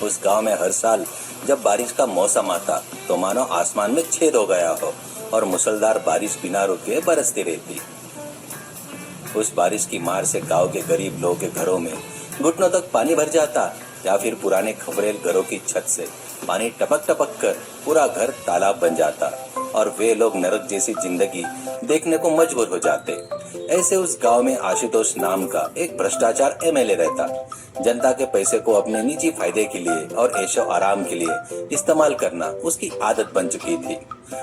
उस गांव में हर साल जब बारिश का मौसम आता तो मानो आसमान में छेद हो गया हो और मूसलाधार बारिश बिना रुके बरसती रहती। उस बारिश की मार से गांव के गरीब लोगों के घरों में घुटनों तक पानी भर जाता या फिर पुराने खपरेल घरों की छत से पानी टपक टपक कर पूरा घर तालाब बन जाता और वे लोग नरक जैसी जिंदगी देखने को मजबूर हो जाते। ऐसे उस गांव में आशुतोष नाम का एक भ्रष्टाचार एमएलए रहता। जनता के पैसे को अपने निजी फायदे के लिए और ऐशो आराम के लिए इस्तेमाल करना उसकी आदत बन चुकी थी।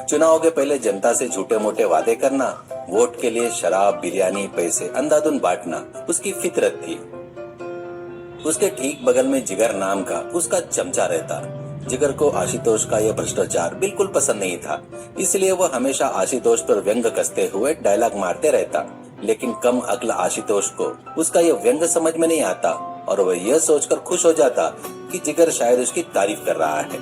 चुनाव के पहले जनता से झूठे मोटे वादे करना, वोट के लिए शराब, बिरयानी, पैसे अंधाधुंध बांटना उसकी फितरत थी। उसके ठीक बगल में जिगर नाम का उसका चमचा रहता। जिगर को आशुतोष का यह भ्रष्टाचार बिल्कुल पसंद नहीं था, इसलिए वह हमेशा आशुतोष पर व्यंग कसते हुए डायलॉग मारते रहता। लेकिन कम अक्ल आशुतोष को उसका यह व्यंग समझ में नहीं आता और वह यह सोचकर खुश हो जाता कि जिगर शायद उसकी तारीफ कर रहा है।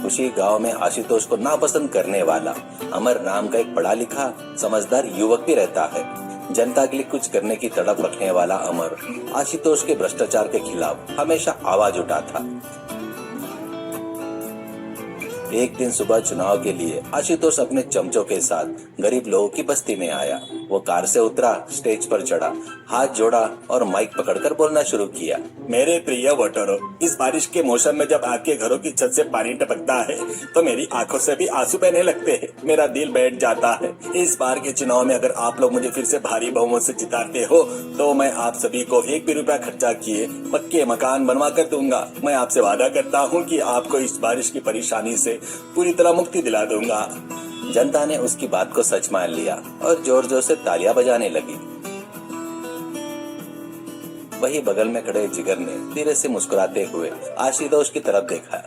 उसी गांव में आशुतोष को नापसंद करने वाला अमर नाम का एक पढ़ा लिखा समझदार युवक भी रहता है। जनता के लिए कुछ करने की तड़प रखने वाला अमर आशुतोष के भ्रष्टाचार के खिलाफ हमेशा आवाज उठाता। एक दिन सुबह चुनाव के लिए आशुतोष अपने चमचों के साथ गरीब लोगों की बस्ती में आया। वो कार से उतरा, स्टेज पर चढ़ा, हाथ जोड़ा और माइक पकड़कर बोलना शुरू किया। मेरे प्रिय वोटरों, इस बारिश के मौसम में जब आपके घरों की छत से पानी टपकता है तो मेरी आंखों से भी आंसू बहने लगते हैं। मेरा दिल बैठ जाता है। इस बार के चुनाव में अगर आप लोग मुझे फिर से भारी बहुमत से जिताते हो तो मैं आप सभी को 1 भी रुपया खर्चा किए पक्के मकान बनवा कर दूंगा। मैं आपसे वादा करता हूँ कि आपको इस बारिश की परेशानी से पूरी तरह मुक्ति दिला दूंगा। जनता ने उसकी बात को सच मान लिया और जोर जोर से तालियां बजाने लगी। वही बगल में खड़े जिगर ने धीरे से मुस्कुराते हुए आशुतोष की तरफ देखा।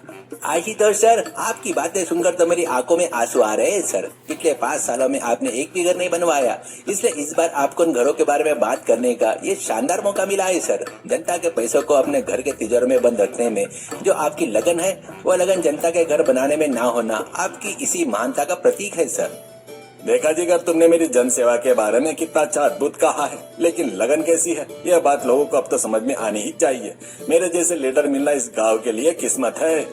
आशुतोष सर, आपकी बातें सुनकर तो मेरी आंखों में आंसू आ रहे हैं सर। पिछले 5 सालों में आपने एक भी घर नहीं बनवाया, इसलिए इस बार आपको उन घरों के बारे में बात करने का ये शानदार मौका मिला है सर। जनता के पैसों को अपने घर के तिजोरी में बंद रखने में जो आपकी लगन है, वो लगन जनता के घर बनाने में ना होना आपकी इसी महानता का प्रतीक है सर। देखा जिगर, तुमने मेरी जन सेवा के बारे में कितना अच्छा अद्भुत कहा है, लेकिन लगन कैसी है यह बात लोगों को अब तो समझ में आनी ही चाहिए। मेरे जैसे लीडर मिलना इस गांव के लिए किस्मत है।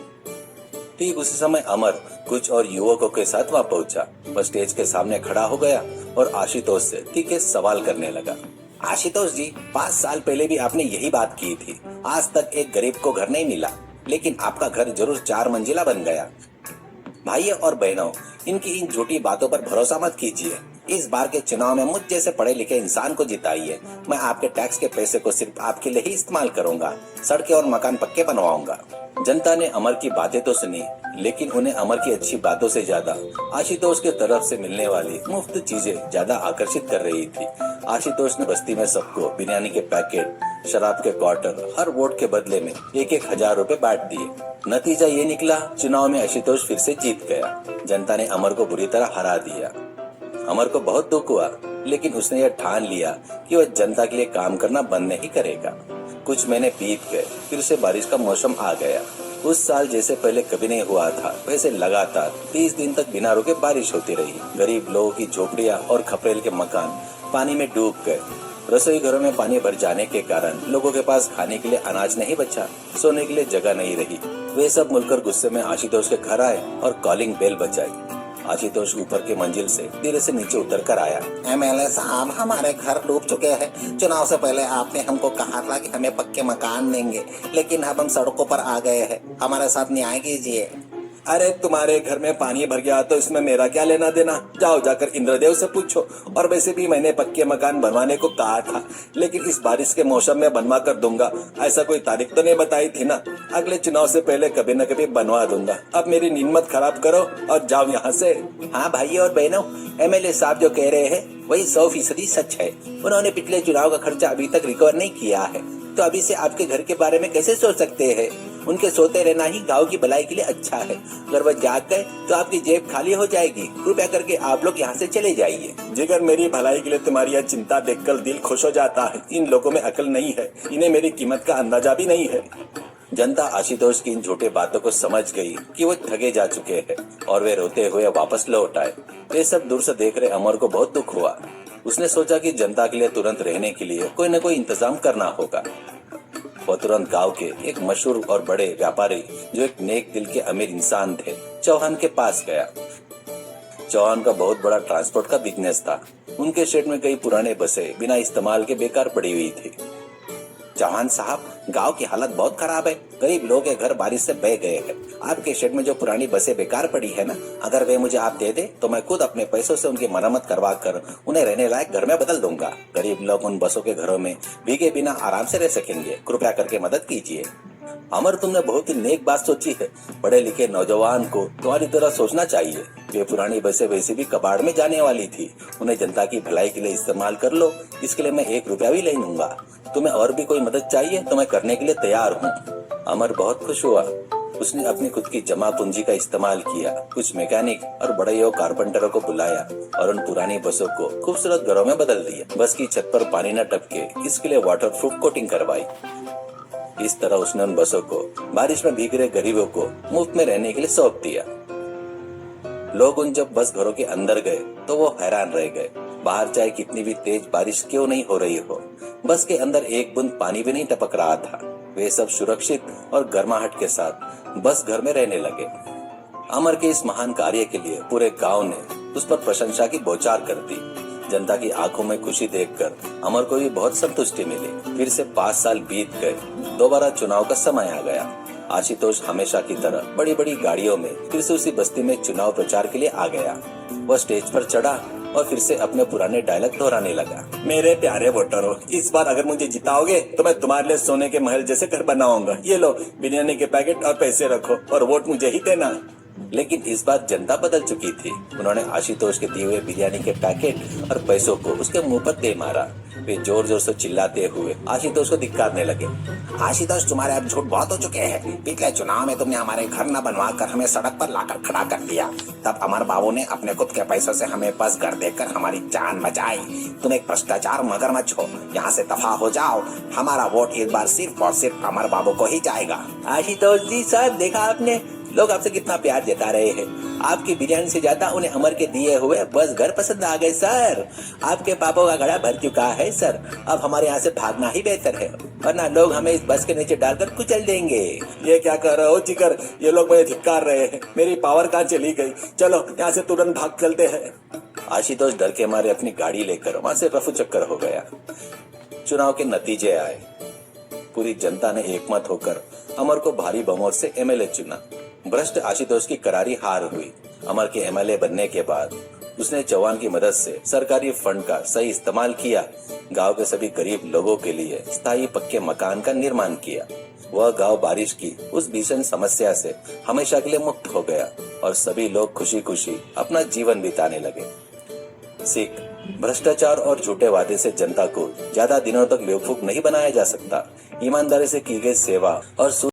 ठीक उसी समय अमर कुछ और युवकों के साथ वहाँ पहुंचा। वह स्टेज के सामने खड़ा हो गया और आशुतोष से तीखे सवाल करने लगा। आशुतोष जी, 5 साल पहले भी आपने यही बात की थी। आज तक एक गरीब को घर नहीं मिला, लेकिन आपका घर जरूर 4 मंजिला बन गया। भाइयों और बहनों, इनकी इन झूठी बातों पर भरोसा मत कीजिए। इस बार के चुनाव में मुझ जैसे पढ़े लिखे इंसान को जिताइए। मैं आपके टैक्स के पैसे को सिर्फ आपके लिए ही इस्तेमाल करूंगा। सड़कें और मकान पक्के बनवाऊंगा। जनता ने अमर की बातें तो सुनी, लेकिन उन्हें अमर की अच्छी बातों से ज्यादा आशुतोष के तरफ से मिलने वाली मुफ्त चीजें ज्यादा आकर्षित कर रही थी। आशुतोष ने बस्ती में सबको बिरयानी के पैकेट, शराब के क्वार्टर हर वोट के बदले में 1-1 हजार रुपए बांट दिए। नतीजा ये निकला, चुनाव में आशुतोष फिर से जीत गया। जनता ने अमर को बुरी तरह हरा दिया। अमर को बहुत दुख हुआ, लेकिन उसने यह ठान लिया कि वह जनता के लिए काम करना बंद नहीं करेगा। कुछ महीने बीत गए, फिर से बारिश का मौसम आ गया। उस साल जैसे पहले कभी नहीं हुआ था, वैसे लगातार 30 दिन तक बिना रुके बारिश होती रही। गरीब लोगों की झोपड़ियां और खपरेल के मकान पानी में डूब गए। रसोई घरों में पानी भर जाने के कारण लोगों के पास खाने के लिए अनाज नहीं बचा, सोने के लिए जगह नहीं रही। वे सब मिलकर गुस्से में आशुतोष के घर आए और कॉलिंग बेल बजाई। आशुतोष ऊपर के मंजिल से धीरे से नीचे उतर कर आया। एमएलए साहब, हमारे घर डूब चुके हैं। चुनाव से पहले आपने हमको कहा था कि हमें पक्के मकान देंगे, लेकिन अब हम सड़कों पर आ गए हैं। हमारे साथ न्याय कीजिए। अरे, तुम्हारे घर में पानी भर गया तो इसमें मेरा क्या लेना देना? जाओ जाकर इंद्रदेव से पूछो। और वैसे भी मैंने पक्के मकान बनवाने को कहा था, लेकिन इस बारिश के मौसम में बनवा कर दूंगा, ऐसा कोई तारीख तो नहीं बताई थी ना। अगले चुनाव से पहले कभी न कभी बनवा दूंगा। अब मेरी नींद मत खराब करो और जाओ यहाँ से। हाँ भाइयों और बहनों, एमएलए साहब जो कह रहे हैं वही 100% सच है। उन्होंने पिछले चुनाव का खर्चा अभी तक रिकवर नहीं किया है, तो अभी से आपके घर के बारे में कैसे सोच सकते हैं? उनके सोते रहना ही गांव की भलाई के लिए अच्छा है। अगर वह जाग गए तो आपकी जेब खाली हो जाएगी। कृपया करके आप लोग यहाँ से चले जाइए। जिगर, मेरी भलाई के लिए तुम्हारी यह चिंता देखकर दिल खुश हो जाता है। इन लोगों में अकल नहीं है, इन्हें मेरी कीमत का अंदाजा भी नहीं है। जनता आशुतोष की इन झूठे बातों को समझ गई कि वो ठगे जा चुके हैं और वे रोते हुए वापस लौट आए। वे सब दूर से देख रहे अमर को बहुत दुख हुआ। उसने सोचा कि जनता के लिए तुरंत रहने के लिए कोई न कोई इंतजाम करना होगा। वो तुरंत गांव के एक मशहूर और बड़े व्यापारी जो एक नेक दिल के अमीर इंसान थे, चौहान के पास गया। चौहान का बहुत बड़ा ट्रांसपोर्ट का बिजनेस था। उनके शेड में कई पुराने बसें बिना इस्तेमाल के बेकार पड़ी हुई थी। चौहान साहब, गांव की हालत बहुत खराब है। गरीब लोग के घर बारिश से बह गए हैं। आपके शेड में जो पुरानी बसें बेकार पड़ी है ना, अगर वे मुझे आप दे दे तो मैं खुद अपने पैसों से उनकी मरम्मत करवा कर उन्हें रहने लायक घर में बदल दूंगा। गरीब लोग उन बसों के घरों में भीगे बिना आराम से रह सकेंगे। कृपया करके मदद कीजिए। अमर, तुमने बहुत ही नेक बात सोची है। पढ़े लिखे नौजवान को तुम्हारी तरह सोचना चाहिए। वे पुरानी बसें वैसे भी कबाड़ में जाने वाली थी, उन्हें जनता की भलाई के लिए इस्तेमाल कर लो। इसके लिए मैं 1 रुपया भी ले लूंगा। तुम्हें और भी कोई मदद चाहिए तो मैं करने के लिए तैयार हूँ। अमर बहुत खुश हुआ। उसने अपनी खुद की जमा पूंजी का इस्तेमाल किया, कुछ मैकेनिक और बड़े कारपेंटरों को बुलाया और उन पुरानी बसों को खूबसूरत घरों में बदल दिया। बस की छत पर पानी न टपके इसके लिए वाटरप्रूफ कोटिंग करवाई। इस तरह उसने उन बसों को बारिश में भीग रहे गरीबों को मुफ्त में रहने के लिए सौंप दिया। लोग उन जब बस घरों के अंदर गए तो वो हैरान रह गए। बाहर चाहे कितनी भी तेज बारिश क्यों नहीं हो रही हो, बस के अंदर एक बूंद पानी भी नहीं टपक रहा था। वे सब सुरक्षित और गर्माहट के साथ बस घर में रहने लगे। अमर के इस महान कार्य के लिए पूरे गांव ने उस पर प्रशंसा की बौछार कर दी। जनता की आंखों में खुशी देखकर अमर को भी बहुत संतुष्टि मिली। फिर से 5 साल बीत गए। दोबारा चुनाव का समय आ गया। आशुतोष हमेशा की तरह बड़ी बड़ी गाड़ियों में फिर से उसी बस्ती में चुनाव प्रचार के लिए आ गया। वह स्टेज पर चढ़ा और फिर से अपने पुराने डायलॉग दोहराने लगा। मेरे प्यारे वोटरों, इस बार अगर मुझे जिताओगे तो मैं तुम्हारे लिए सोने के महल जैसे घर बनाऊंगा। ये लो बिरयानी के पैकेट और पैसे रखो और वोट मुझे ही देना। लेकिन इस बार जनता बदल चुकी थी। उन्होंने आशुतोष के दिए हुए बिरयानी के पैकेट और पैसों को उसके मुंह पर दे मारा। वे जोर जोर से चिल्लाते हुए आशुतोष को धिक्कारने लगे। आशुतोष, तुम्हारे अब झूठ बहुत हो चुके हैं। पिछले चुनाव में तुमने हमारे घर न बनवा कर हमें सड़क पर लाकर खड़ा कर दिया। तब अमर बाबू ने अपने खुद के पैसों से हमें बस घर देकर हमारी जान बचाई। तुम एक भ्रष्टाचार मगरमच्छ हो। यहाँ से दफा हो जाओ। हमारा वोट इस बार सिर्फ और सिर्फ अमर बाबू को ही जाएगा। आशुतोष जी सर, देखा आपने, लोग आपसे कितना प्यार जता रहे हैं। आपकी बिरयानी से ज्यादा उन्हें अमर के दिए हुए बस घर पसंद आ गए सर। आपके पापों का घड़ा भर चुका है सर। अब हमारे यहाँ से भागना ही बेहतर है, वरना लोग हमें इस बस के नीचे डालकर कुचल देंगे। ये क्या कर रहे हो जिगर? ये लोग मुझे धिक्कार रहे हैं। मेरी पावर कहाँ चली गई? चलो यहाँ से तुरंत भाग चलते हैं। आशुतोष डर के मारे अपनी गाड़ी लेकर वहाँ से रफू चक्कर हो गया। चुनाव के नतीजे आए। पूरी जनता ने एकमत होकर अमर को भारी बहुमत से एमएलए चुना। भ्रष्ट आशुतोष की करारी हार हुई। अमर के एमएलए बनने के बाद उसने चौहान की मदद से सरकारी फंड का सही इस्तेमाल किया। गांव के सभी गरीब लोगों के लिए स्थायी पक्के मकान का निर्माण किया। वह गांव बारिश की उस भीषण समस्या से हमेशा के लिए मुक्त हो गया और सभी लोग खुशी खुशी अपना जीवन बिताने लगे। सीख: भ्रष्टाचार और झूठे वादे से जनता को ज्यादा दिनों तक बेवकूफ नहीं बनाया जा सकता। ईमानदारी से की गई सेवा और